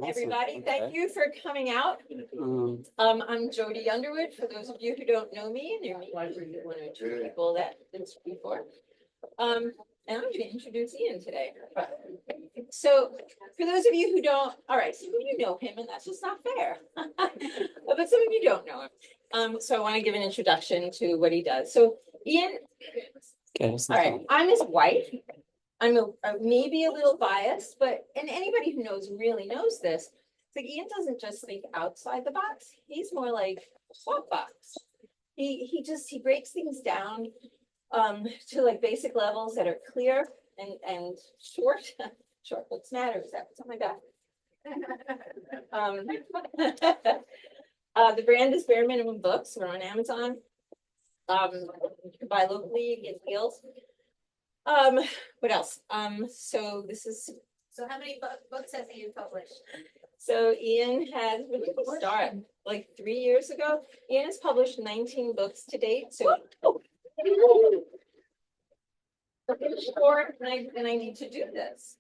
everybody. Thank you for coming out. I'm Jody Underwood. For those of you who don't know me, and there may be one or two people that didn't speak before. And I'm going to introduce Ian today. So, for those of you who don't, all right, some of you know him, and that's just not fair. But some of you don't know him. So I want to give an introduction to what he does. So, Ian, all right, I'm his wife. I'm maybe a little biased, but and anybody who knows really knows this. It's like Ian doesn't just think outside the box. He's more like swap box. He breaks things down to like basic levels that are clear and short. Short books matter. Is that something like that? The brand is Bare Minimum Books. We're on Amazon. You can buy locally, get deals. What else? So this is. So how many books has Ian published? So Ian has, when did we start? Like 3 years ago. Ian has published 19 books to date. So short, and I need to do this.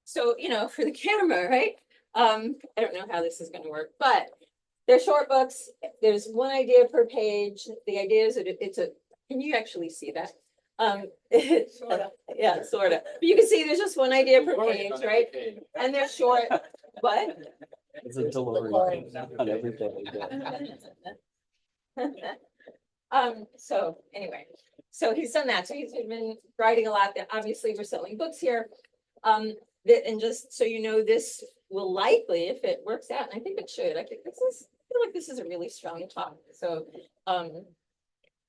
So for the camera, right? I don't know how this is going to work, but they're short books. There's one idea per page. The idea is that it's a. Can you actually see that? Yeah, sort of. But you can see there's just one idea per page, right? And they're short. What? It's a delivery on every So anyway, so he's done that. So he's been writing a lot. Obviously, we're selling books here. And just so you know, this will likely, if it works out, and I think it should. I feel like this is a really strong talk. So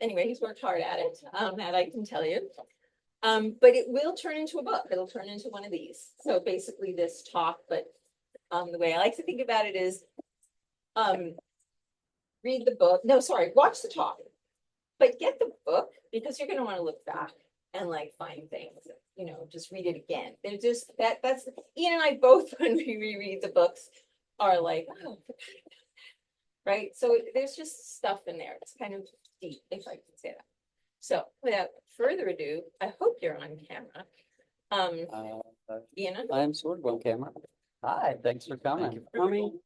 anyway, he's worked hard at it, that I can tell you. But it will turn into a book. It'll turn into one of these. So basically this talk, but the way I like to think about it is read the book. No, sorry, watch the talk. But get the book because you're going to want to look back and like find things, just read it again. They're just that's Ian and I both, when we reread the books, are like, oh, right? So there's just stuff in there. It's kind of deep, if I can say that. So without further ado, I hope you're on camera. Ian, I'm sort of on camera. Hi, thanks for coming. Thank you for coming.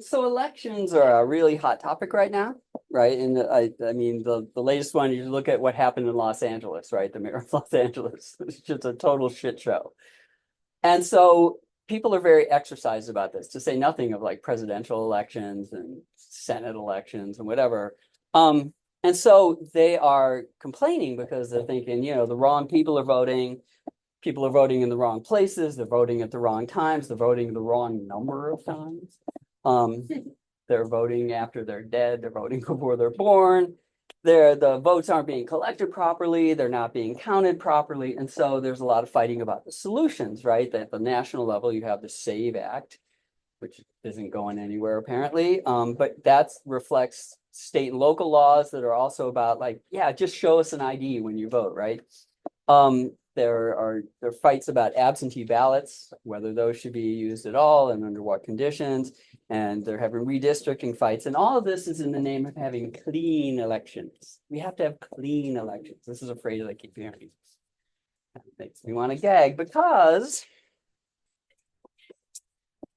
So elections are a really hot topic right now, right? And I mean, the latest one, you look at what happened in Los Angeles, right? The mayor of Los Angeles, it's just a total shit show. And so people are very exercised about this, to say nothing of like presidential elections and Senate elections and whatever. And so they are complaining because they're thinking, the wrong people are voting. People are voting in the wrong places. They're voting at the wrong times. They're voting the wrong number of times. They're voting after they're dead. They're voting before they're born. The votes aren't being collected properly. They're not being counted properly. And so there's a lot of fighting about the solutions, right? At the national level, you have the SAVE Act, which isn't going anywhere apparently. But that reflects state and local laws that are also about like, yeah, just show us an ID when you vote, right? There are fights about absentee ballots, whether those should be used at all and under what conditions, and they're having redistricting fights. And all of this is in the name of having clean elections. We have to have clean elections. This is a phrase I keep hearing. That makes me want to gag because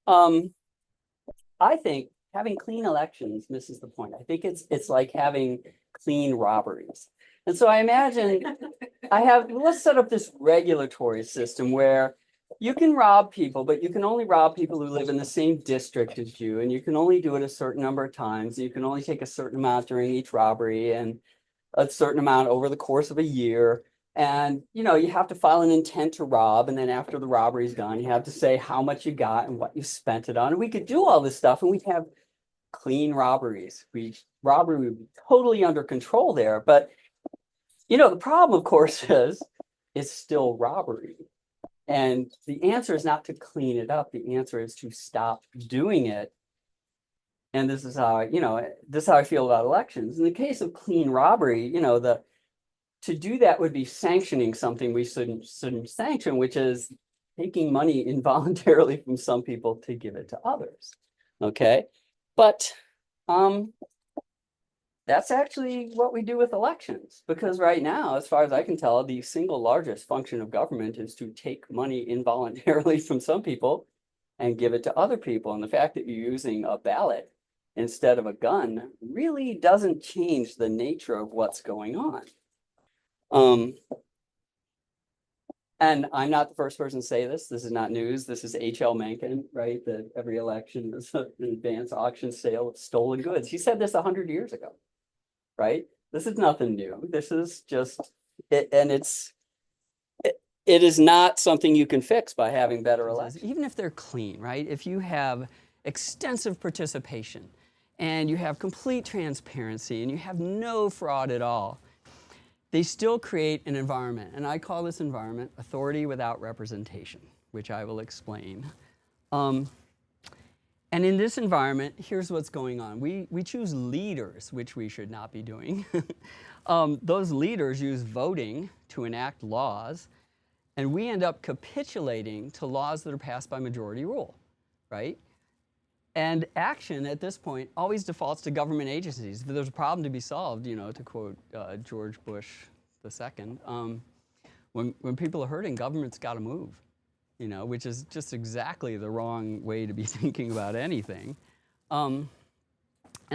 I think having clean elections misses the point. I think it's like having clean robberies. And so I imagine let's set up this regulatory system where you can rob people, but you can only rob people who live in the same district as you, and you can only do it a certain number of times. You can only take a certain amount during each robbery and a certain amount over the course of a year. And, you have to file an intent to rob. And then after the robbery is done, you have to say how much you got and what you spent it on. And we could do all this stuff and we'd have clean robberies. Robbery would be totally under control there. But the problem, of course, is it's still robbery. And the answer is not to clean it up. The answer is to stop doing it. And this is how I feel about elections. In the case of clean robbery, to do that would be sanctioning something we shouldn't sanction, which is taking money involuntarily from some people to give it to others. Okay. But that's actually what we do with elections, because right now, as far as I can tell, the single largest function of government is to take money involuntarily from some people and give it to other people. And the fact that you're using a ballot instead of a gun really doesn't change the nature of what's going on. And I'm not the first person to say this. This is not news. This is H.L. Mencken, right? That every election is an advance auction sale of stolen goods. He said this 100 years ago, right? This is nothing new. This is just, and it is not something you can fix by having better elections. Even if they're clean, right? If you have extensive participation and you have complete transparency and you have no fraud at all, they still create an environment. And I call this environment authority without representation, which I will explain. And in this environment, here's what's going on. We choose leaders, which we should not be doing. Those leaders use voting to enact laws, and we end up capitulating to laws that are passed by majority rule, right? And action at this point always defaults to government agencies. If there's a problem to be solved, you know, to quote George Bush II, when people are hurting, government's got to move, you know, which is just exactly the wrong way to be thinking about anything. And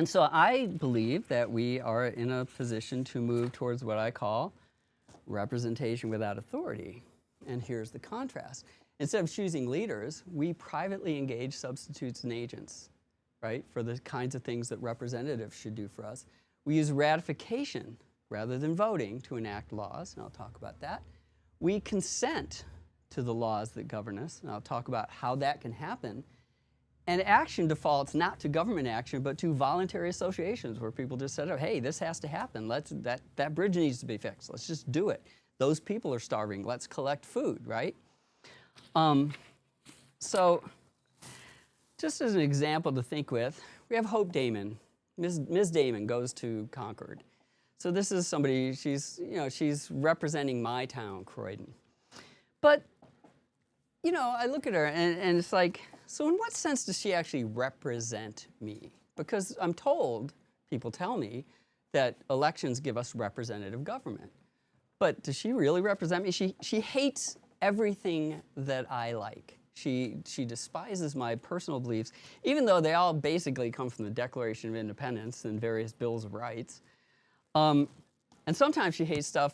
so I believe that we are in a position to move towards what I call representation without authority. And here's the contrast. Instead of choosing leaders, we privately engage substitutes and agents, right, for the kinds of things that representatives should do for us. We use ratification rather than voting to enact laws, and I'll talk about that. We consent to the laws that govern us, and I'll talk about how that can happen. And action defaults not to government action, but to voluntary associations where people just said, oh, hey, this has to happen. That bridge needs to be fixed. Let's just do it. Those people are starving. Let's collect food, right? So just as an example to think with, we have Hope Damon. Ms. Damon goes to Concord. So this is somebody, she's representing my town, Croydon. But, you know, I look at her and it's like, so in what sense does she actually represent me? Because I'm told, people tell me, that elections give us representative government. But does she really represent me? She hates everything that I like. She despises my personal beliefs, even though they all basically come from the Declaration of Independence and various bills of rights. And sometimes she hates stuff,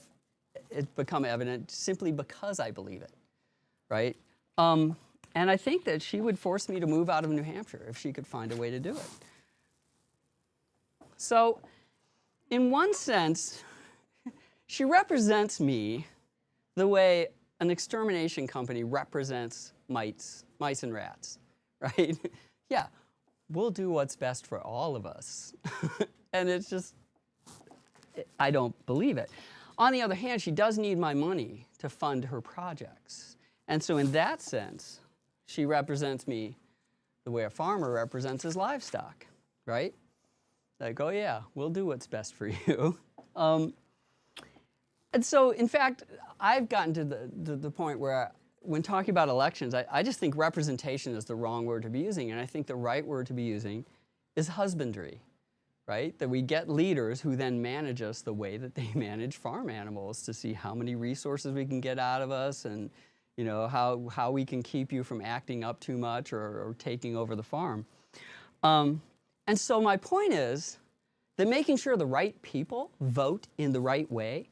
it's become evident simply because I believe it, right? And I think that she would force me to move out of New Hampshire if she could find a way to do it. So, in one sense, she represents me the way an extermination company represents mice and rats, right? Yeah, we'll do what's best for all of us. And it's just, I don't believe it. On the other hand, she does need my money to fund her projects. And so in that sense, she represents me the way a farmer represents his livestock, right? Like, oh yeah, we'll do what's best for you. And so, in fact, I've gotten to the point where when talking about elections, I just think representation is the wrong word to be using, and I think the right word to be using is husbandry, right? That we get leaders who then manage us the way that they manage farm animals to see how many resources we can get out of us and, you know, how we can keep you from acting up too much or taking over the farm. And so my point is that making sure the right people vote in the right way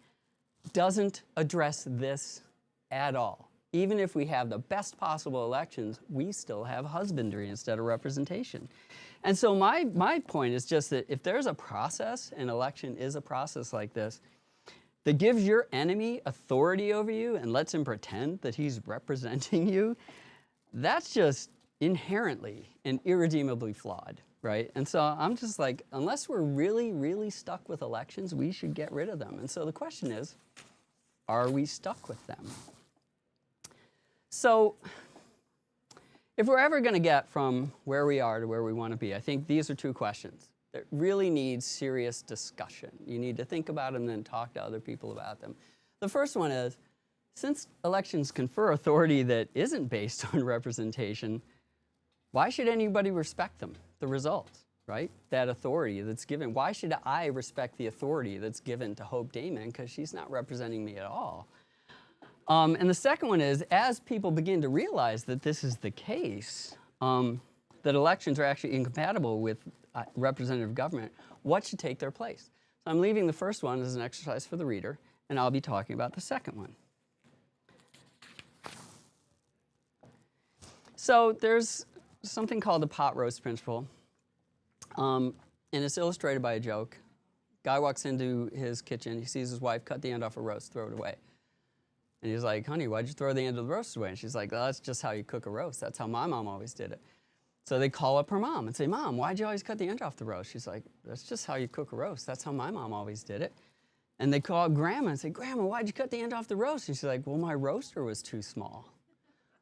doesn't address this at all. Even if we have the best possible elections, we still have husbandry instead of representation. And so my point is just that if there's a process, an election is a process like this, that gives your enemy authority over you and lets him pretend that he's representing you, that's just inherently and irredeemably flawed, right? And so I'm just like, unless we're really, really stuck with elections, we should get rid of them. And so the question is, are we stuck with them? So if we're ever going to get from where we are to where we want to be, I think these are two questions that really need serious discussion. You need to think about them and then talk to other people about them. The first one is, since elections confer authority that isn't based on representation, why should anybody respect them, the results, right? That authority that's given. Why should I respect the authority that's given to Hope Damon? Because she's not representing me at all. And the second one is, as people begin to realize that this is the case, that elections are actually incompatible with representative government, what should take their place? So I'm leaving the first one as an exercise for the reader, and I'll be talking about the second one. So there's something called the pot roast principle, and it's illustrated by a joke. Guy walks into his kitchen, he sees his wife cut the end off a roast, throw it away. And he's like, honey, why'd you throw the end of the roast away? And she's like, well, that's just how you cook a roast. That's how my mom always did it. So they call up her mom and say, Mom, why'd you always cut the end off the roast? She's like, that's just how you cook a roast. That's how my mom always did it. And they call up Grandma and say, Grandma, why'd you cut the end off the roast? And she's like, well, my roaster was too small.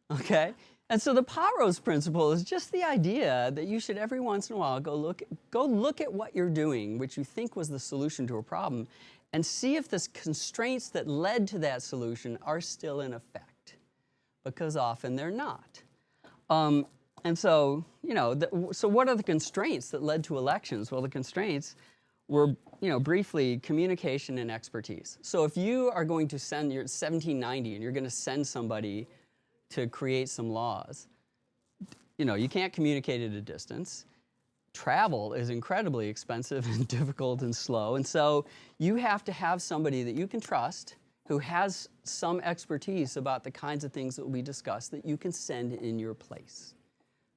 Okay? And so the pot roast principle is just the idea that you should every once in a while go look at what you're doing, which you think was the solution to a problem, and see if the constraints that led to that solution are still in effect, because often they're not. And so, so what are the constraints that led to elections? Well, the constraints were, briefly communication and expertise. So if you are going to send, you're 1790 and you're going to send somebody to create some laws, you can't communicate at a distance. Travel is incredibly expensive and difficult and slow. And so you have to have somebody that you can trust who has some expertise about the kinds of things that will be discussed that you can send in your place,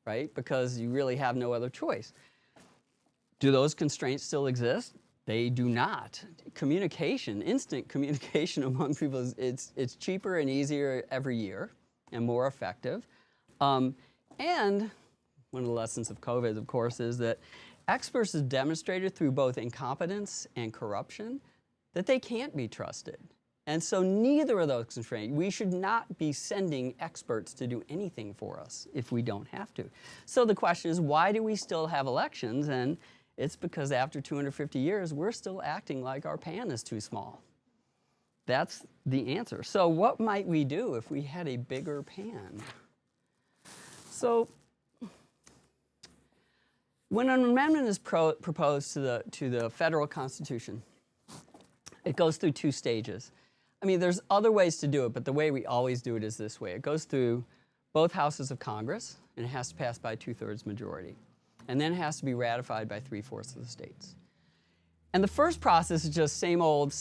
right? Because you really have no other choice. Do those constraints still exist? They do not. Communication, instant communication among people, it's cheaper and easier every year and more effective. And one of the lessons of COVID, of course, is that experts have demonstrated through both incompetence and corruption that they can't be trusted. And so neither of those constraints, we should not be sending experts to do anything for us if we don't have to. So the question is, why do we still have elections? And it's because after 250 years, we're still acting like our pan is too small. That's the answer. So what might we do if we had a bigger pan? So when an amendment is proposed to the federal Constitution, it goes through two stages. I mean, there's other ways to do it, but the way we always do it is this way. It goes through both houses of Congress, and it has to pass by 2/3 majority. And then it has to be ratified by 3/4 of the states. And the first process is just same old,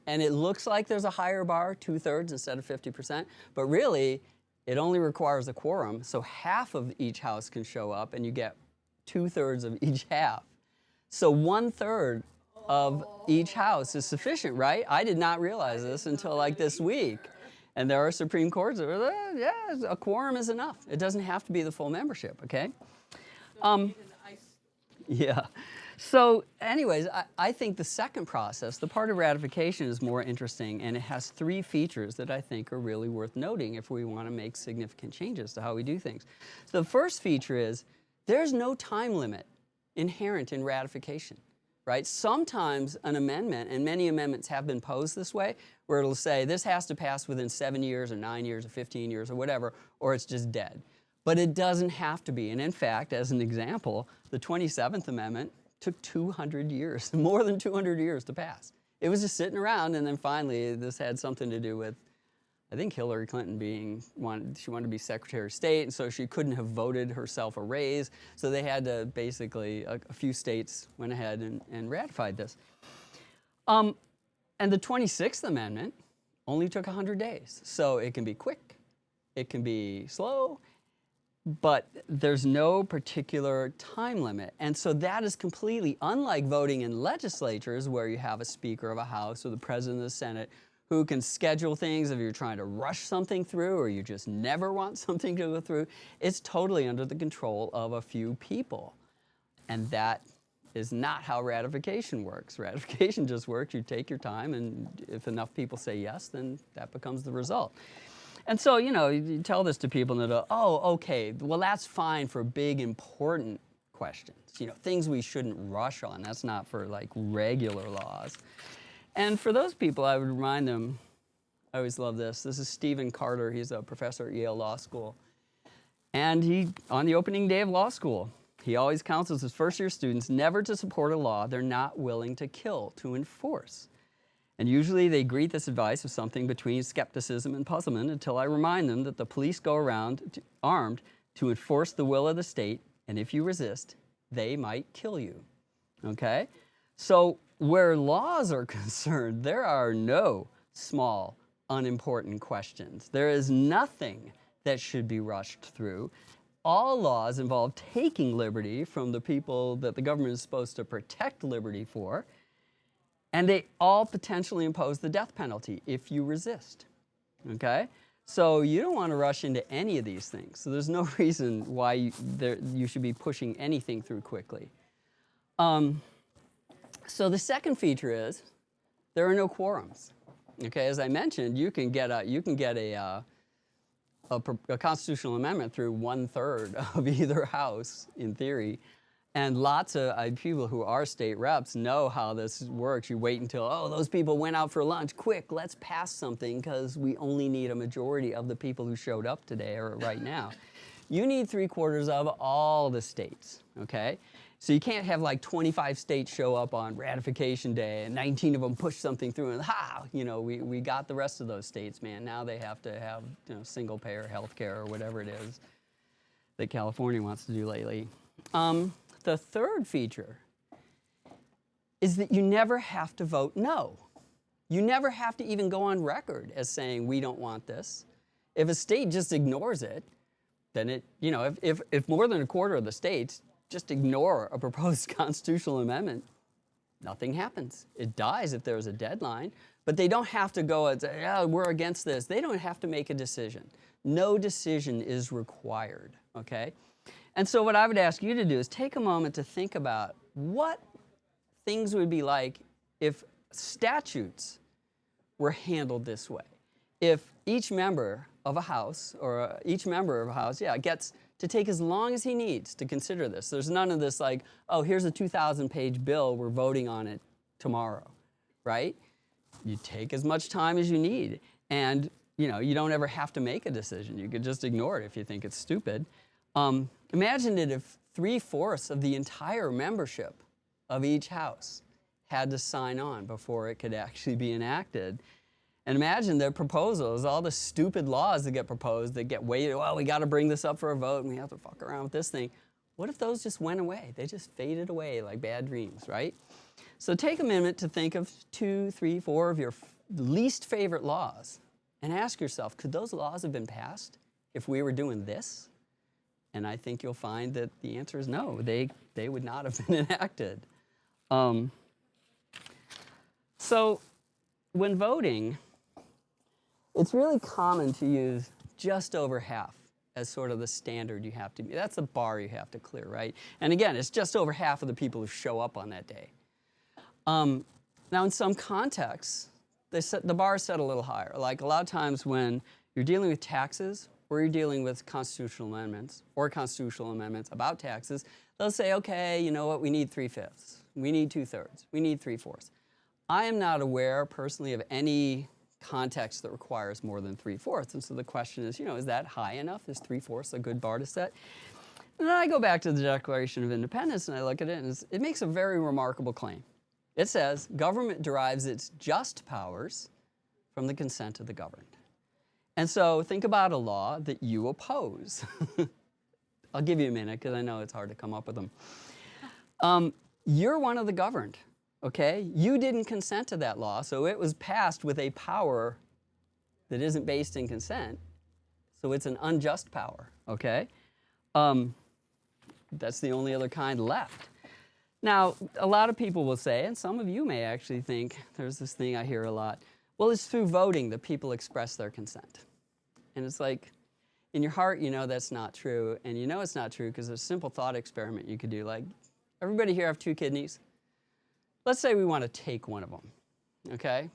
and it looks like there's a higher bar, 2/3 instead of 50%, but really, it only requires a quorum, so half of each house can show up, and you get 2/3 of each half. So 1/3 of each house is sufficient, right? I did not realize this until like this week. And there are Supreme Courts that are, yeah, a quorum is enough. It doesn't have to be the full membership, okay? Yeah. So anyways, I think the second process, the part of ratification, is more interesting, and it has 3 features that I think are really worth noting if we want to make significant changes to how we do things. So the first feature is there's no time limit inherent in ratification, right? Sometimes an amendment, and many amendments have been posed this way, where it'll say this has to pass within 7 years or 9 years or 15 years or whatever, or it's just dead. But it doesn't have to be. And in fact, as an example, the 27th Amendment took 200 years, more than 200 years to pass. It was just sitting around, and then finally this had something to do with, I think, Hillary Clinton she wanted to be Secretary of State, and so she couldn't have voted herself a raise, so they had to basically, a few states went ahead and ratified this. And the 26th Amendment only took 100 days, so it can be quick, it can be slow, but there's no particular time limit. And so that is completely unlike voting in legislatures where you have a Speaker of a House or the President of the Senate who can schedule things if you're trying to rush something through or you just never want something to go through. It's totally under the control of a few people. And that is not how ratification works. Ratification just works, you take your time, and if enough people say yes, then that becomes the result. And so, you tell this to people and they'll, oh, okay, well, that's fine for big, important questions. Things we shouldn't rush on. That's not for, like, regular laws. And for those people, I would remind them, I always love this. This is Stephen Carter. He's a professor at Yale Law School. And on the opening day of law school, he always counsels his first-year students never to support a law they're not willing to kill, to enforce. And usually they greet this advice with something between skepticism and puzzlement until I remind them that the police go around armed to enforce the will of the state, and if you resist, they might kill you. Okay? So where laws are concerned, there are no small, unimportant questions. There is nothing that should be rushed through. All laws involve taking liberty from the people that the government is supposed to protect liberty for, and they all potentially impose the death penalty if you resist. Okay? So you don't want to rush into any of these things. So there's no reason why you should be pushing anything through quickly. So the second feature is there are no quorums. Okay, as I mentioned, you can get a constitutional amendment through 1/3 of either house in theory, and lots of people who are state reps know how this works. You wait until those people went out for lunch. Quick, let's pass something because we only need a majority of the people who showed up today or right now. You need 3/4 of all the states. Okay. So you can't have like 25 states show up on ratification day and 19 of them push something through and we got the rest of those states, man. Now they have to have single payer health care or whatever it is that California wants to do lately. The third feature is that you never have to vote no. You never have to even go on record as saying we don't want this. If a state just ignores it, then if more than 1/4 of the states just ignore a proposed constitutional amendment, nothing happens. It dies if there's a deadline, but they don't have to go and say, we're against this. They don't have to make a decision. No decision is required, okay? And so what I would ask you to do is take a moment to think about what things would be like if statutes were handled this way. If each member of a house gets to take as long as he needs to consider this. There's none of this like, here's a 2,000-page bill, we're voting on it tomorrow, right? You take as much time as you need, and you don't ever have to make a decision. You could just ignore it if you think it's stupid. Imagine it if 3/4 of the entire membership of each house had to sign on before it could actually be enacted. And imagine their proposals, all the stupid laws that get proposed, that get weighted, we got to bring this up for a vote and we have to fuck around with this thing. What if those just went away? They just faded away like bad dreams, right? So take a minute to think of 2, 3, 4 of your least favorite laws and ask yourself, could those laws have been passed if we were doing this? And I think you'll find that the answer is no, they would not have been enacted. So when voting, it's really common to use just over half as sort of the standard you have to meet. That's the bar you have to clear, right? And again, it's just over half of the people who show up on that day. Now, in some contexts, the bar is set a little higher. Like a lot of times when you're dealing with taxes or you're dealing with constitutional amendments or constitutional amendments about taxes, they'll say, okay, you know what, we need 3/5. We need 2/3. We need 3/4. I am not aware personally of any context that requires more than 3/4. And so the question is, is that high enough? Is 3/4 a good bar to set? And then I go back to the Declaration of Independence and I look at it and it makes a very remarkable claim. It says, government derives its just powers from the consent of the governed. And so think about a law that you oppose. I'll give you a minute because I know it's hard to come up with them. You're one of the governed. Okay, you didn't consent to that law, so it was passed with a power that isn't based in consent, so it's an unjust power, okay? That's the only other kind left. Now, a lot of people will say, and some of you may actually think, there's this thing I hear a lot, well, it's through voting that people express their consent. And it's like, in your heart, that's not true, and it's not true because there's a simple thought experiment you could do, like, everybody here have 2 kidneys? Let's say we want to take one of them, okay,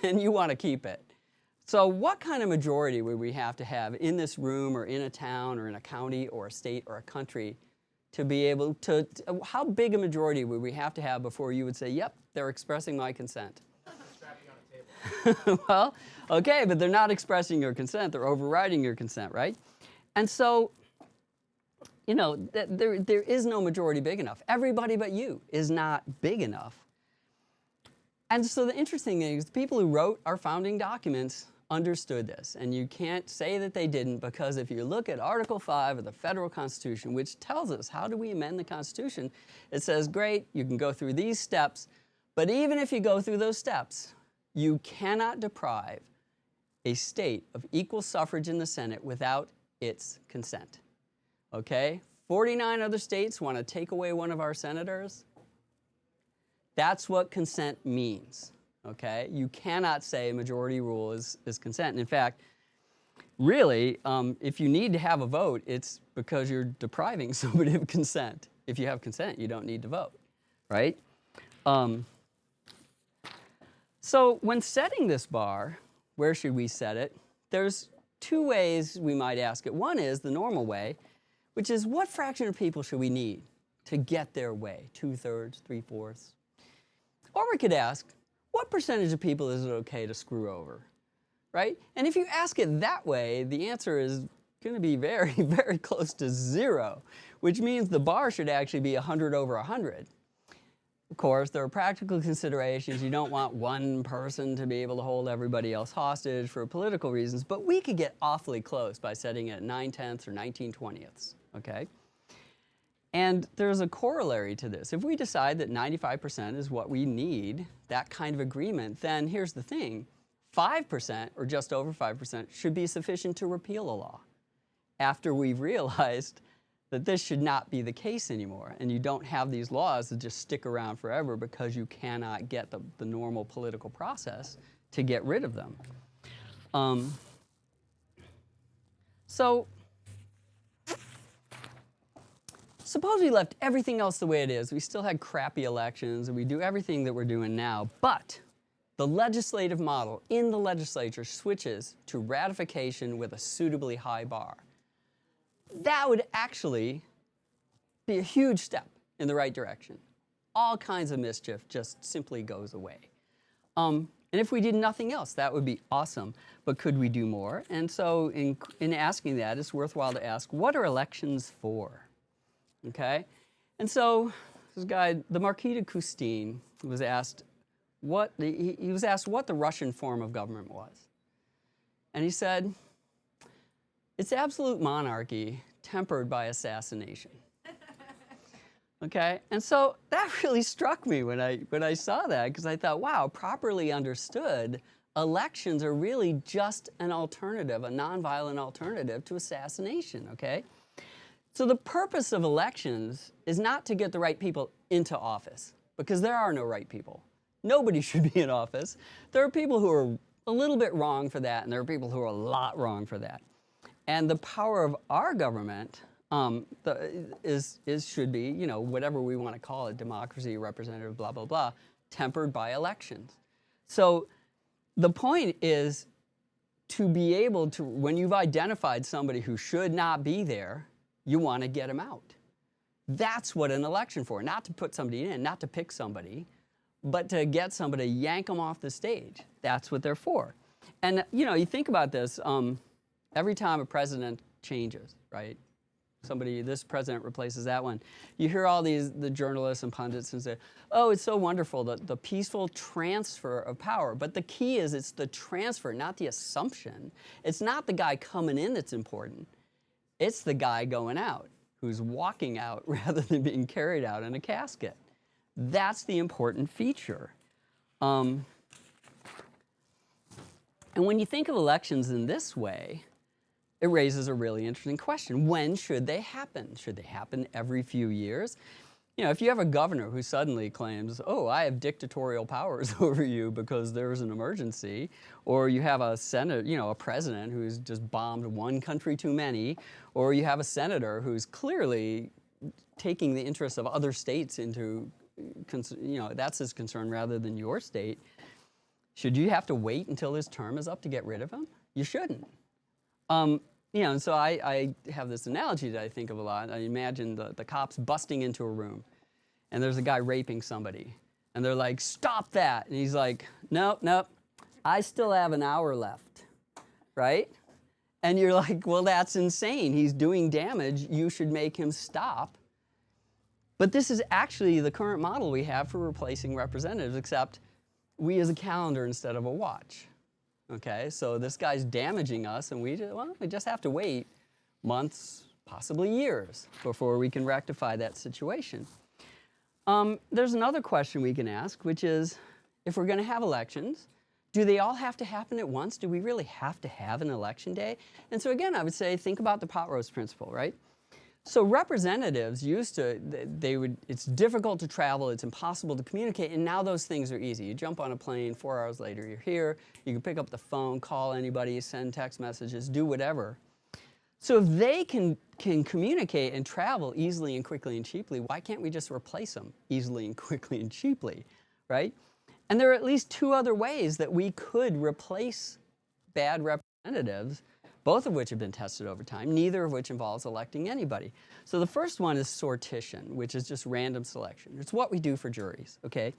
and you want to keep it. So what kind of majority would we have to have in this room or in a town or in a county or a state or a country to be able to, how big a majority would we have to have before you would say, yep, they're expressing my consent? Well, okay, but they're not expressing your consent, they're overriding your consent, right? And so, there is no majority big enough. Everybody but you is not big enough. And so the interesting thing is the people who wrote our founding documents understood this, and you can't say that they didn't, because if you look at Article 5 of the federal Constitution, which tells us how do we amend the Constitution, it says, great, you can go through these steps, but even if you go through those steps, you cannot deprive a state of equal suffrage in the Senate without its consent. Okay? 49 other states want to take away one of our senators. That's what consent means. Okay? You cannot say majority rule is consent. And in fact, really, if you need to have a vote, it's because you're depriving somebody of consent. If you have consent, you don't need to vote, right? So when setting this bar, where should we set it? There's two ways we might ask it. One is the normal way, which is what fraction of people should we need to get their way? 2/3, 3/4? Or we could ask, what percentage of people is it okay to screw over, right? And if you ask it that way, the answer is going to be very, very close to 0, which means the bar should actually be 100 over 100. Of course, there are practical considerations. You don't want one person to be able to hold everybody else hostage for political reasons, but we could get awfully close by setting it at 9/10 or 19/20, okay? And there's a corollary to this. If we decide that 95% is what we need, that kind of agreement, then here's the thing. 5% or just over 5% should be sufficient to repeal a law after we've realized that this should not be the case anymore, and you don't have these laws that just stick around forever because you cannot get the normal political process to get rid of them. So suppose we left everything else the way it is. We still had crappy elections, and we do everything that we're doing now, but the legislative model in the legislature switches to ratification with a suitably high bar. That would actually be a huge step in the right direction. All kinds of mischief just simply goes away. And if we did nothing else, that would be awesome. But could we do more? And so in asking that, it's worthwhile to ask, what are elections for? Okay? And so this guy, the Marquis de Custine, was asked what the Russian form of government was. And he said, it's absolute monarchy tempered by assassination. Okay? And so that really struck me when I saw that, because I thought, wow, properly understood, elections are really just an alternative, a nonviolent alternative to assassination, okay? So the purpose of elections is not to get the right people into office, because there are no right people. Nobody should be in office. There are people who are a little bit wrong for that, and there are people who are a lot wrong for that. And the power of our government should be, you know, whatever we want to call it, democracy, representative, blah, blah, blah, tempered by elections. So the point is to be able to, when you've identified somebody who should not be there, you want to get them out. That's what an election for, not to put somebody in, not to pick somebody, but to get somebody, yank them off the stage. That's what they're for. And, you know, you think about this, every time a president changes, right? This president replaces that one. You hear all the journalists and pundits and say, oh, it's so wonderful, the peaceful transfer of power. But the key is it's the transfer, not the assumption. It's not the guy coming in that's important. It's the guy going out, who's walking out rather than being carried out in a casket. That's the important feature. And when you think of elections in this way, it raises a really interesting question. When should they happen? Should they happen every few years? You know, if you have a governor who suddenly claims, oh, I have dictatorial powers over you because there's an emergency, or you have a a president who's just bombed one country too many, or you have a senator who's clearly taking the interests of other states into, that's his concern rather than your state, should you have to wait until his term is up to get rid of him? You shouldn't. And so I have this analogy that I think of a lot. I imagine the cops busting into a room, and there's a guy raping somebody, and they're like, stop that. And he's like, nope, I still have an hour left, right? And you're like, well, that's insane. He's doing damage. You should make him stop. But this is actually the current model we have for replacing representatives, except we use a calendar instead of a watch. Okay, so this guy's damaging us, and we just have to wait months, possibly years, before we can rectify that situation. There's another question we can ask, which is, if we're going to have elections, do they all have to happen at once? Do we really have to have an election day? And so again, I would say, think about the pot roast principle, right? So representatives used to, it's difficult to travel, it's impossible to communicate, and now those things are easy. You jump on a plane, 4 hours later you're here, you can pick up the phone, call anybody, send text messages, do whatever. So if they can communicate and travel easily and quickly and cheaply, why can't we just replace them easily and quickly and cheaply, right? And there are at least 2 other ways that we could replace bad representatives, both of which have been tested over time, neither of which involves electing anybody. So the first one is sortition, which is just random selection. It's what we do for juries, okay?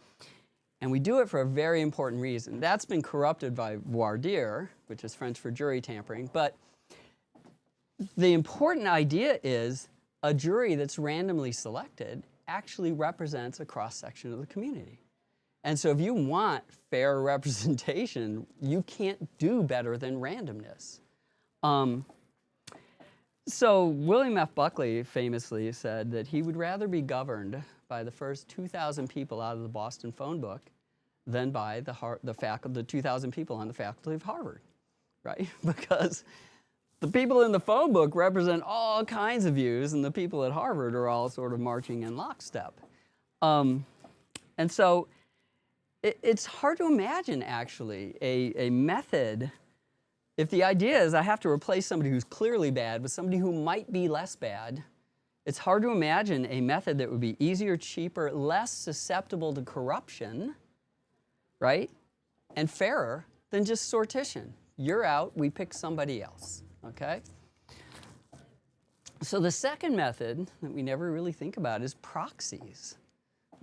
And we do it for a very important reason. That's been corrupted by voir dire, which is French for jury tampering, but the important idea is a jury that's randomly selected actually represents a cross-section of the community. And so if you want fair representation, you can't do better than randomness. So William F. Buckley famously said that he would rather be governed by the first 2,000 people out of the Boston phone book than by the 2,000 people on the faculty of Harvard, right? Because the people in the phone book represent all kinds of views, and the people at Harvard are all sort of marching in lockstep. And so it's hard to imagine, actually, a method. If the idea is I have to replace somebody who's clearly bad with somebody who might be less bad, it's hard to imagine a method that would be easier, cheaper, less susceptible to corruption, right? And fairer than just sortition. You're out, we pick somebody else, okay? So the second method that we never really think about is proxies.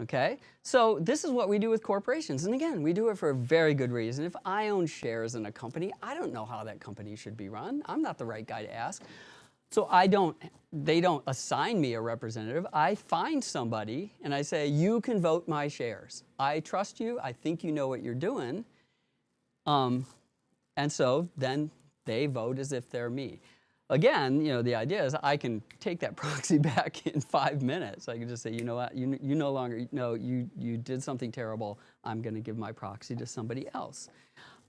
Okay, so this is what we do with corporations. And again, we do it for a very good reason. If I own shares in a company, I don't know how that company should be run. I'm not the right guy to ask. So they don't assign me a representative. I find somebody and I say, you can vote my shares. I trust you. I think you know what you're doing. And so then they vote as if they're me. Again, the idea is I can take that proxy back in 5 minutes. I can just say, you know what, you no longer, no, you did something terrible. I'm going to give my proxy to somebody else.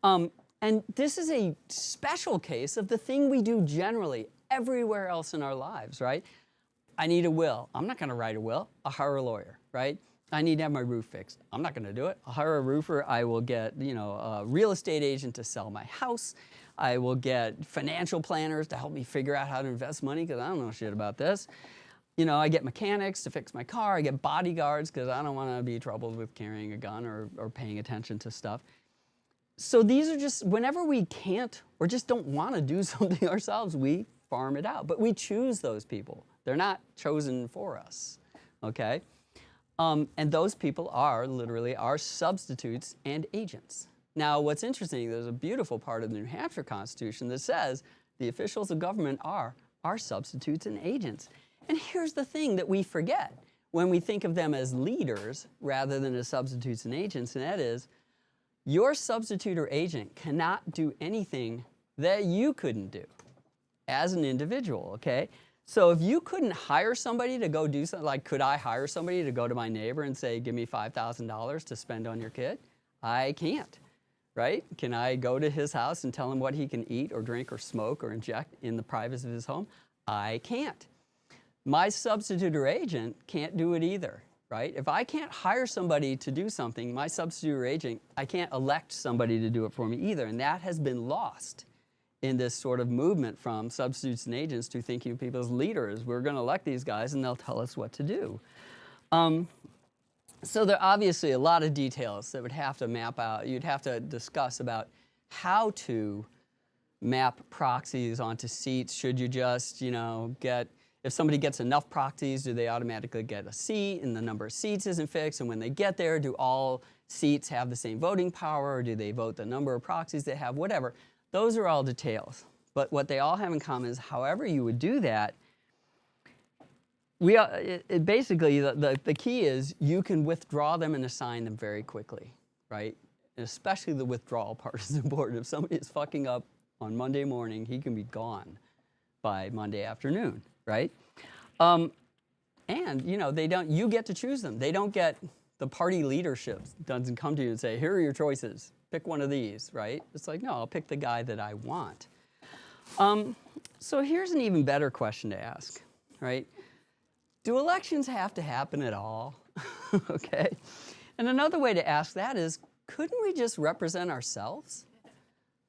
And this is a special case of the thing we do generally everywhere else in our lives, right? I need a will. I'm not going to write a will. I'll hire a lawyer, right? I need to have my roof fixed. I'm not going to do it. I'll hire a roofer. I will get, a real estate agent to sell my house. I will get financial planners to help me figure out how to invest money because I don't know shit about this. I get mechanics to fix my car. I get bodyguards because I don't want to be troubled with carrying a gun or paying attention to stuff. So these are just, whenever we can't or just don't want to do something ourselves, we farm it out. But we choose those people. They're not chosen for us, okay? And those people are literally our substitutes and agents. Now, what's interesting, there's a beautiful part of the New Hampshire Constitution that says the officials of government are our substitutes and agents. And here's the thing that we forget when we think of them as leaders rather than as substitutes and agents, and that is your substitute or agent cannot do anything that you couldn't do as an individual, okay? So if you couldn't hire somebody to go do something, like could I hire somebody to go to my neighbor and say, give me $5,000 to spend on your kid? I can't. Right? Can I go to his house and tell him what he can eat or drink or smoke or inject in the privacy of his home? I can't. My substitute or agent can't do it either, right? If I can't hire somebody to do something, my substitute or agent, I can't elect somebody to do it for me either. And that has been lost in this sort of movement from substitutes and agents to thinking of people as leaders. We're going to elect these guys and they'll tell us what to do. So there are obviously a lot of details that would have to map out. You'd have to discuss about how to map proxies onto seats. Should you just, if somebody gets enough proxies, do they automatically get a seat and the number of seats isn't fixed? And when they get there, do all seats have the same voting power or do they vote the number of proxies they have? Whatever. Those are all details. But what they all have in common is however you would do that, basically, the key is you can withdraw them and assign them very quickly, right? and especially the withdrawal part is important. If somebody is fucking up on Monday morning, he can be gone by Monday afternoon, right? And you know, they don't. You get to choose them. They don't get the party leadership doesn't come to you and say, "Here are your choices. Pick one of these." Right? It's like, no, I'll pick the guy that I want. So here's an even better question to ask, right? Do elections have to happen at all? Okay. And another way to ask that is, couldn't we just represent ourselves,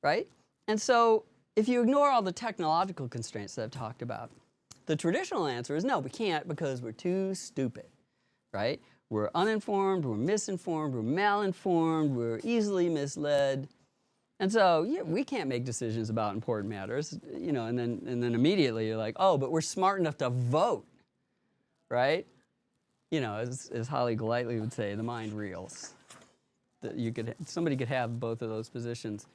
right? And so if you ignore all the technological constraints that I've talked about, the traditional answer is no, we can't because we're too stupid, right? We're uninformed, we're misinformed, we're malinformed, we're easily misled. And so yeah, we can't make decisions about important matters, you know, and then immediately you're like, oh, but we're smart enough to vote, right? You know, as Holly Golightly would say, the mind reels. That somebody could have both of those positions.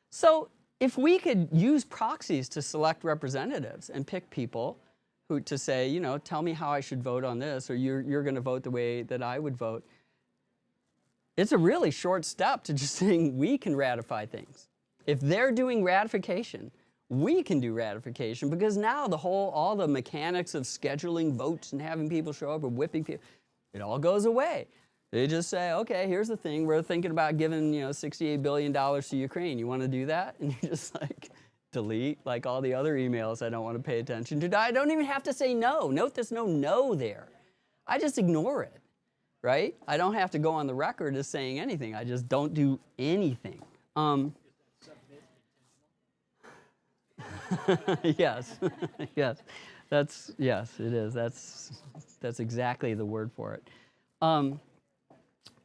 So if we could use proxies to select representatives and pick people who to say, you know, tell me how I should vote on this, or you're going to vote the way that I would vote. It's a really short step to just saying we can ratify things. If they're doing ratification, we can do ratification, because now all the mechanics of scheduling votes and having people show up or whipping people, it all goes away. They just say, okay, here's the thing. We're thinking about giving, you know, $68 billion to Ukraine. You want to do that? And you just like delete like all the other emails I don't want to pay attention to. I don't even have to say no. Note there's no no there. I just ignore it, right? I don't have to go on the record as saying anything. I just don't do anything. Yes, yes, yes, it is. That's exactly the word for it.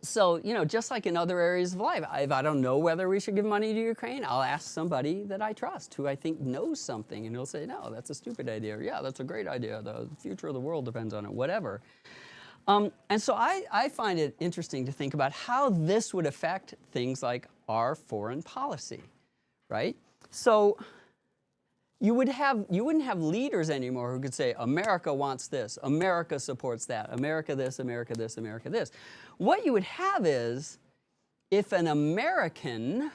So, you know, just like in other areas of life, if I don't know whether we should give money to Ukraine, I'll ask somebody that I trust, who I think knows something, and he'll say, no, that's a stupid idea, or yeah, that's a great idea, the future of the world depends on it, whatever. And so I find it interesting to think about how this would affect things like our foreign policy, right? So you wouldn't have leaders anymore who could say, America wants this, America supports that, America this, America this, America this. What you would have is, if an American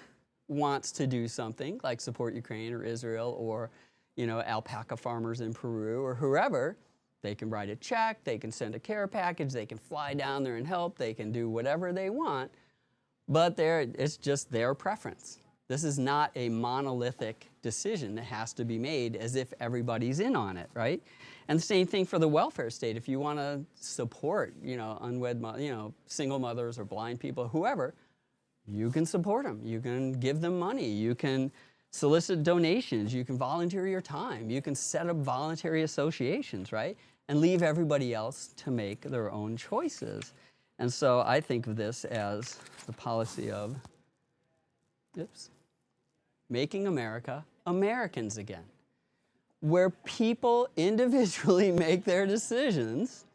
wants to do something like support Ukraine or Israel or, you know, alpaca farmers in Peru or whoever, they can write a check, they can send a care package, they can fly down there and help, they can do whatever they want, but it's just their preference. This is not a monolithic decision that has to be made as if everybody's in on it, right? And the same thing for the welfare state. If you want to support, you know, unwed, you know, single mothers or blind people, whoever, you can support them. You can give them money. You can solicit donations. You can volunteer your time. You can set up voluntary associations, right? And leave everybody else to make their own choices. And so I think of this as the policy of, making America Americans again, where people individually make their decisions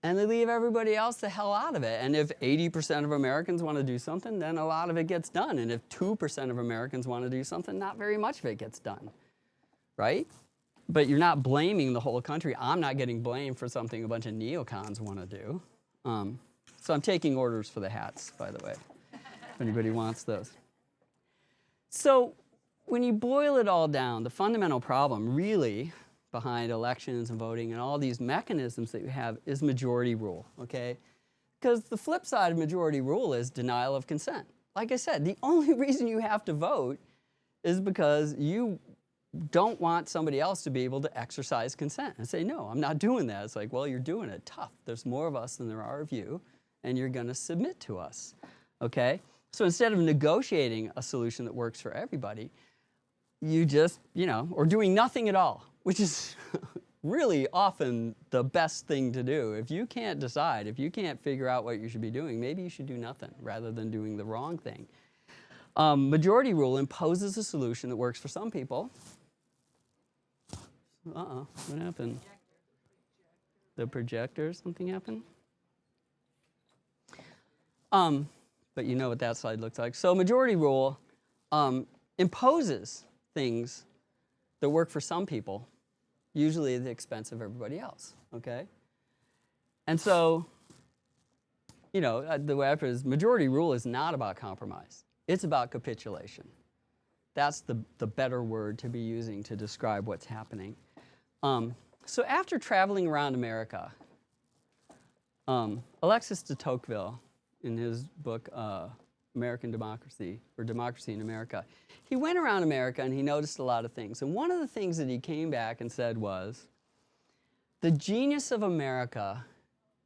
and they leave everybody else the hell out of it. And if 80% of Americans want to do something, then a lot of it gets done. And if 2% of Americans want to do something, not very much of it gets done, right? But you're not blaming the whole country. I'm not getting blamed for something a bunch of neocons want to do. So I'm taking orders for the hats, by the way, if anybody wants those. So when you boil it all down, the fundamental problem really behind elections and voting and all these mechanisms that you have is majority rule, okay? Because the flip side of majority rule is denial of consent. Like I said, the only reason you have to vote is because you don't want somebody else to be able to exercise consent and say, no, I'm not doing that. It's like, well, you're doing it tough. There's more of us than there are of you, and you're going to submit to us, okay? So instead of negotiating a solution that works for everybody, you just, you know, or doing nothing at all, which is really often the best thing to do. If you can't decide, if you can't figure out what you should be doing, maybe you should do nothing rather than doing the wrong thing. Majority rule imposes a solution that works for some people. Uh-oh, what happened? The projector, something happened? But you know what that slide looks like. So majority rule imposes things that work for some people, usually at the expense of everybody else, okay? And so the way I put it is majority rule is not about compromise. It's about capitulation. That's the better word to be using to describe what's happening. So after traveling around America, Alexis de Tocqueville, in his book American Democracy, or Democracy in America, he went around America and he noticed a lot of things. And one of the things that he came back and said was, the genius of America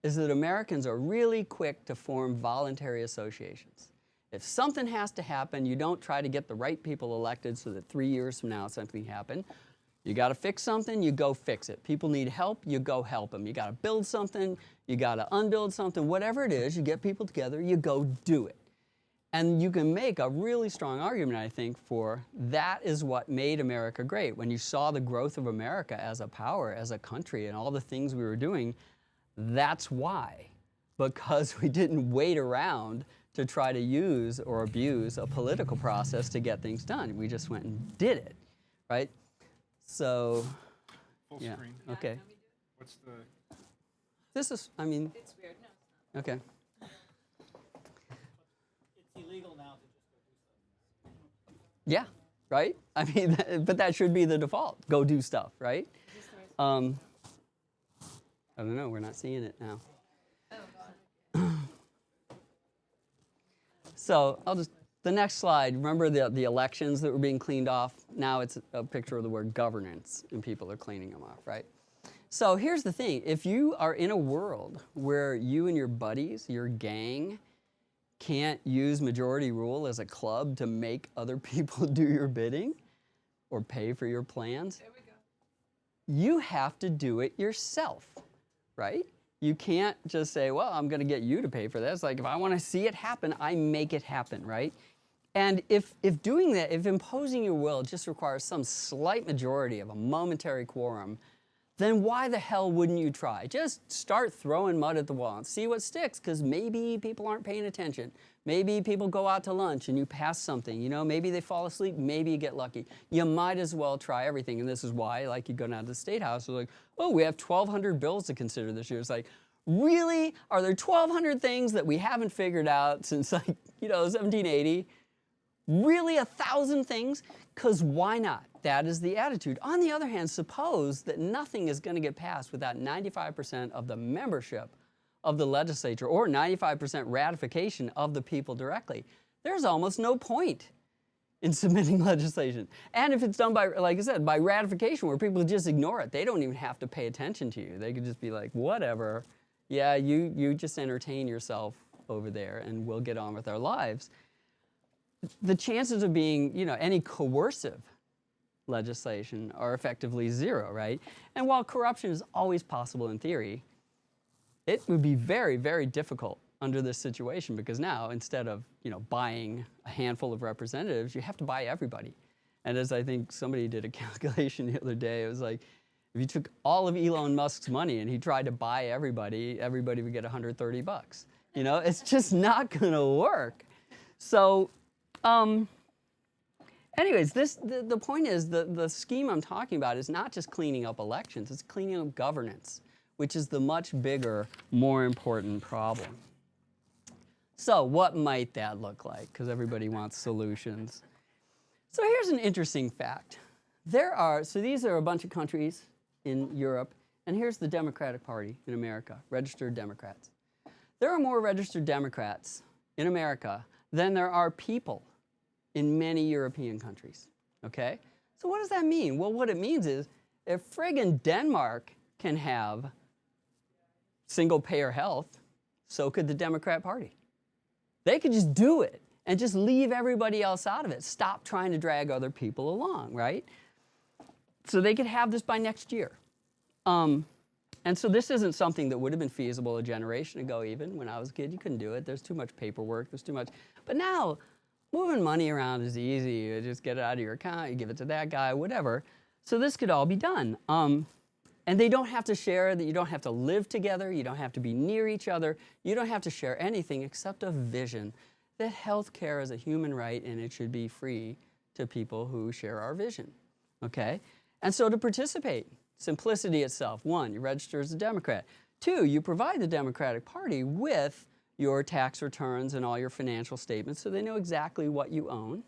is that Americans are really quick to form voluntary associations. If something has to happen, you don't try to get the right people elected so that 3 years from now something happened. You got to fix something, you go fix it. People need help, you go help them. You got to build something, you got to unbuild something, whatever it is, you get people together, you go do it. And you can make a really strong argument, I think, for that is what made America great. When you saw the growth of America as a power, as a country, and all the things we were doing, that's why. Because we didn't wait around to try to use or abuse a political process to get things done. We just went and did it, right? So, Full yeah, screen. okay. What's the? This is, I mean, It's weird, no. okay. It's illegal now to just go do stuff. Yeah, right? I mean, but that should be the default. Go do stuff, right? I don't know, we're not seeing it now. So the next slide, remember the elections that were being cleaned off? Now it's a picture of the word governance, and people are cleaning them off, right? So here's the thing. If you are in a world where you and your buddies, your gang, can't use majority rule as a club to make other people do your bidding or pay for your plans, There we go. you have to do it yourself, right? You can't just say, well, I'm going to get you to pay for this. Like, if I want to see it happen, I make it happen, right? And if doing that, if imposing your will just requires some slight majority of a momentary quorum, then why the hell wouldn't you try? Just start throwing mud at the wall and see what sticks, because maybe people aren't paying attention. Maybe people go out to lunch and you pass something, maybe they fall asleep, maybe you get lucky. You might as well try everything. And this is why, like, you go down to the State House, they're like, oh, we have 1,200 bills to consider this year. It's like, really? Are there 1,200 things that we haven't figured out since, 1780? Really, 1,000 things? Because why not? That is the attitude. On the other hand, suppose that nothing is going to get passed without 95% of the membership of the legislature or 95% ratification of the people directly. There's almost no point in submitting legislation. And if it's done by, like I said, by ratification, where people just ignore it, they don't even have to pay attention to you. They could just be like, whatever, yeah, you just entertain yourself over there and we'll get on with our lives. The chances of being, any coercive legislation are effectively zero, right? And while corruption is always possible in theory, it would be very, very difficult under this situation, because now instead of, buying a handful of representatives, you have to buy everybody. And as I think somebody did a calculation the other day, it was like, if you took all of Elon Musk's money and he tried to buy everybody would get $130. It's just not gonna work. So, anyways, the point is the scheme I'm talking about is not just cleaning up elections, it's cleaning up governance, which is the much bigger, more important problem. So what might that look like? Because everybody wants solutions. So here's an interesting fact. So these are a bunch of countries in Europe, and here's the Democratic Party in America, registered Democrats. There are more registered Democrats in America than there are people in many European countries, okay? So what does that mean? Well, what it means is if friggin' Denmark can have single-payer health, so could the Democrat Party. They could just do it and just leave everybody else out of it. Stop trying to drag other people along, right? So they could have this by next year. And so this isn't something that would have been feasible a generation ago even. When I was a kid, you couldn't do it. There's too much paperwork, there's too much. But now, moving money around is easy. You just get it out of your account, you give it to that guy, whatever. So this could all be done. And they don't have to share, that you don't have to live together, you don't have to be near each other, you don't have to share anything except a vision that healthcare is a human right and it should be free to people who share our vision, okay? And so to participate, simplicity itself. 1, you register as a Democrat. 2, you provide the Democratic Party with your tax returns and all your financial statements so they know exactly what you own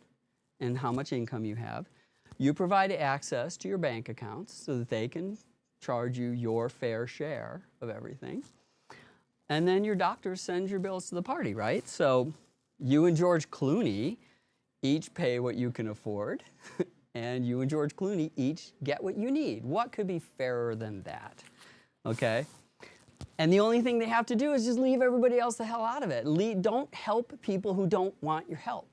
and how much income you have. You provide access to your bank accounts so that they can charge you your fair share of everything. And then your doctor sends your bills to the party, right? So you and George Clooney each pay what you can afford, and you and George Clooney each get what you need. What could be fairer than that? Okay? And the only thing they have to do is just leave everybody else the hell out of it. Don't help people who don't want your help.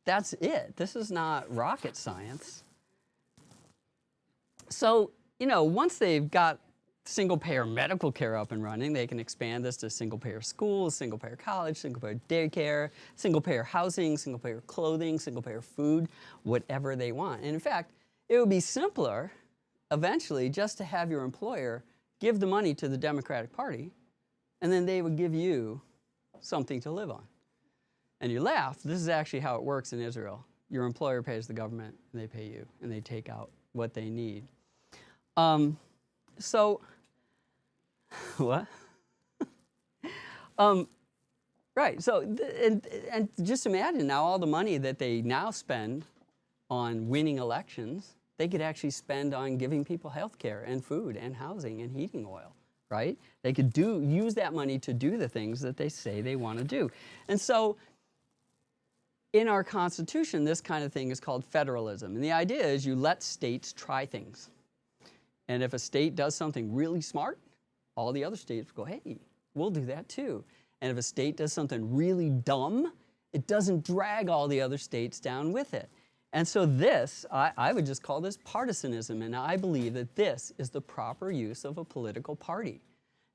That's it. This is not rocket science. So, once they've got single-payer medical care up and running, they can expand this to single-payer schools, single-payer college, single-payer daycare, single-payer housing, single-payer clothing, single-payer food, whatever they want. And in fact, it would be simpler eventually just to have your employer give the money to the Democratic Party, and then they would give you something to live on. And you laugh, this is actually how it works in Israel. Your employer pays the government, and they pay you, and they take out what they need. What? Right, so, and just imagine now all the money that they now spend on winning elections, they could actually spend on giving people health care and food and housing and heating oil, right? They could use that money to do the things that they say they want to do. And so in our Constitution, this kind of thing is called federalism. And the idea is you let states try things. And if a state does something really smart, all the other states go, hey, we'll do that too. And if a state does something really dumb, it doesn't drag all the other states down with it. And so this, I would just call this partisanism, and I believe that this is the proper use of a political party.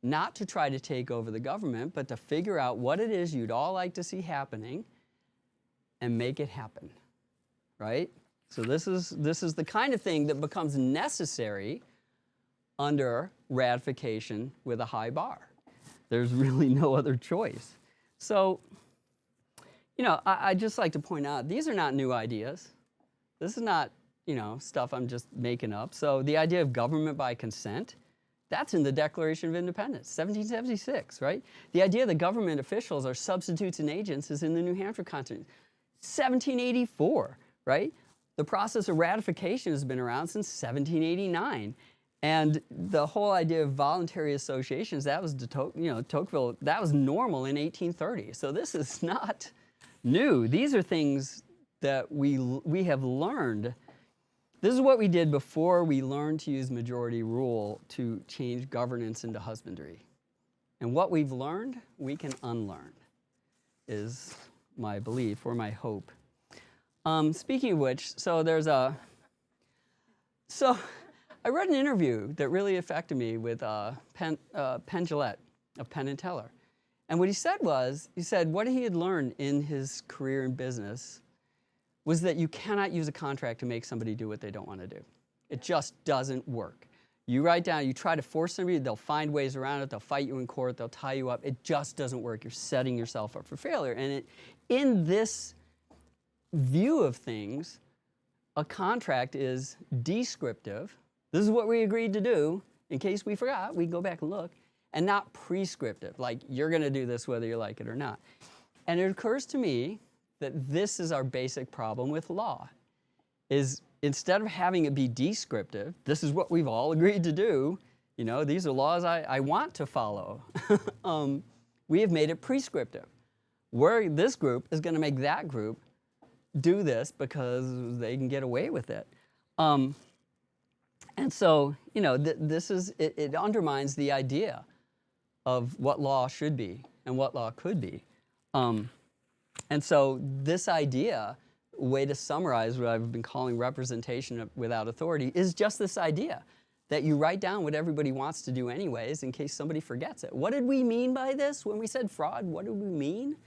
Not to try to take over the government, but to figure out what it is you'd all like to see happening and make it happen, right? So this is the kind of thing that becomes necessary under ratification with a high bar. There's really no other choice. So, I'd just like to point out, these are not new ideas. This is not, stuff I'm just making up. So the idea of government by consent, that's in the Declaration of Independence, 1776, right? The idea that government officials are substitutes and agents is in the New Hampshire Constitution, 1784, right? The process of ratification has been around since 1789. And the whole idea of voluntary associations, that was Tocqueville, that was normal in 1830. So this is not new. These are things that we have learned. This is what we did before we learned to use majority rule to change governance into husbandry. And what we've learned, we can unlearn, is my belief or my hope. Speaking of which, I read an interview that really affected me with Penn Jillette of Penn & Teller. And what he said what he had learned in his career in business was that you cannot use a contract to make somebody do what they don't want to do. It just doesn't work. You try to force somebody, they'll find ways around it, they'll fight you in court, they'll tie you up. It just doesn't work. You're setting yourself up for failure. And in this view of things, a contract is descriptive. This is what we agreed to do. In case we forgot, we go back and look. And not prescriptive, like you're going to do this whether you like it or not. And it occurs to me that this is our basic problem with law, is instead of having it be descriptive, this is what we've all agreed to do, these are laws I want to follow. We have made it prescriptive. This group is going to make that group do this because they can get away with it. And so, it undermines the idea of what law should be and what law could be. And so this idea, way to summarize what I've been calling representation without authority, is just this idea that you write down what everybody wants to do anyways in case somebody forgets it. What did we mean by this when we said fraud? What did we mean?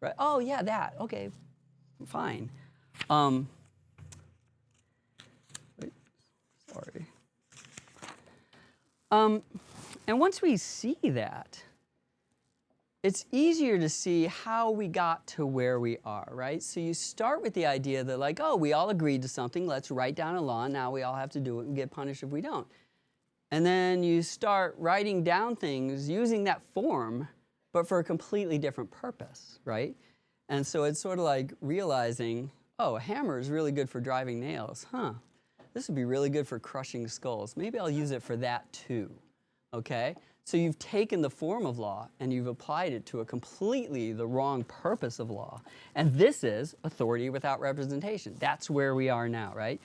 Right? Oh, yeah, that. Okay, fine. Sorry. And once we see that, it's easier to see how we got to where we are, right? So you start with the idea that we all agreed to something, let's write down a law, now we all have to do it and get punished if we don't. And then you start writing down things using that form but for a completely different purpose, right? And so it's sort of like realizing, oh, a hammer is really good for driving nails. Huh, this would be really good for crushing skulls. Maybe I'll use it for that too, okay? So you've taken the form of law and you've applied it to a completely the wrong purpose of law. And this is authority without representation. That's where we are now, right?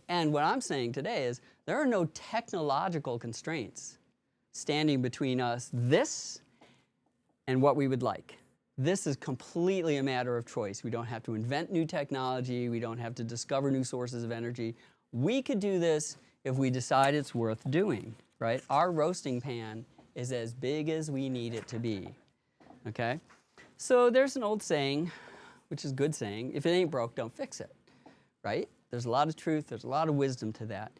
And what I'm saying today is there are no technological constraints standing between us, this, and what we would like. This is completely a matter of choice. We don't have to invent new technology. We don't have to discover new sources of energy. We could do this if we decide it's worth doing, right? Our roasting pan is as big as we need it to be, okay? So there's an old saying, which is a good saying, if it ain't broke, don't fix it, right? There's a lot of truth, there's a lot of wisdom to that.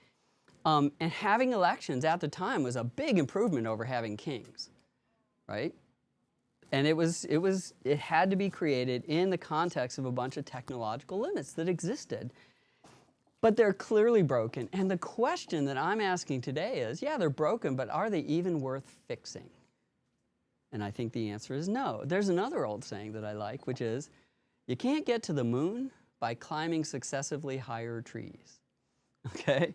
And having elections at the time was a big improvement over having kings, right? And it had to be created in the context of a bunch of technological limits that existed. But they're clearly broken. And the question that I'm asking today is, yeah, they're broken, but are they even worth fixing? And I think the answer is no. There's another old saying that I like, which is, you can't get to the moon by climbing successively higher trees, okay?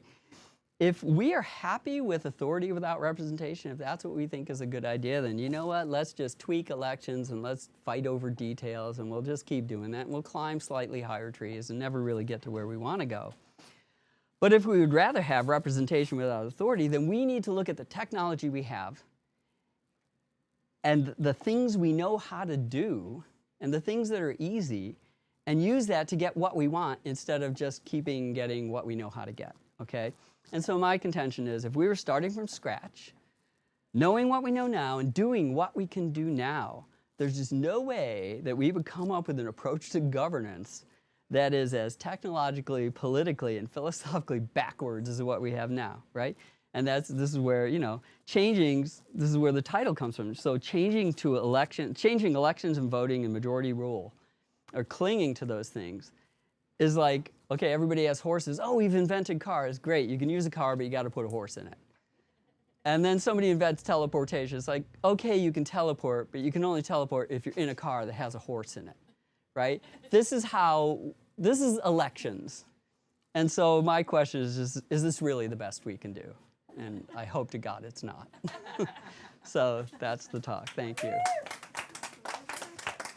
If we are happy with authority without representation, if that's what we think is a good idea, then you know what? Let's just tweak elections and let's fight over details and we'll just keep doing that and we'll climb slightly higher trees and never really get to where we want to go. But if we would rather have representation without authority, then we need to look at the technology we have and the things we know how to do and the things that are easy and use that to get what we want instead of just getting what we know how to get, okay? And so my contention is if we were starting from scratch, knowing what we know now and doing what we can do now, there's just no way that we would come up with an approach to governance that is as technologically, politically, and philosophically backwards as what we have now, right? And this is where, this is where the title comes from. So changing elections and voting and majority rule, or clinging to those things, is like, okay, everybody has horses. Oh, we've invented cars. Great, you can use a car, but you got to put a horse in it. And then somebody invents teleportation. It's like, okay, you can teleport, but you can only teleport if you're in a car that has a horse in it, right? This is elections. And so my question is this really the best we can do? And I hope to God it's not. So that's the talk. Thank you.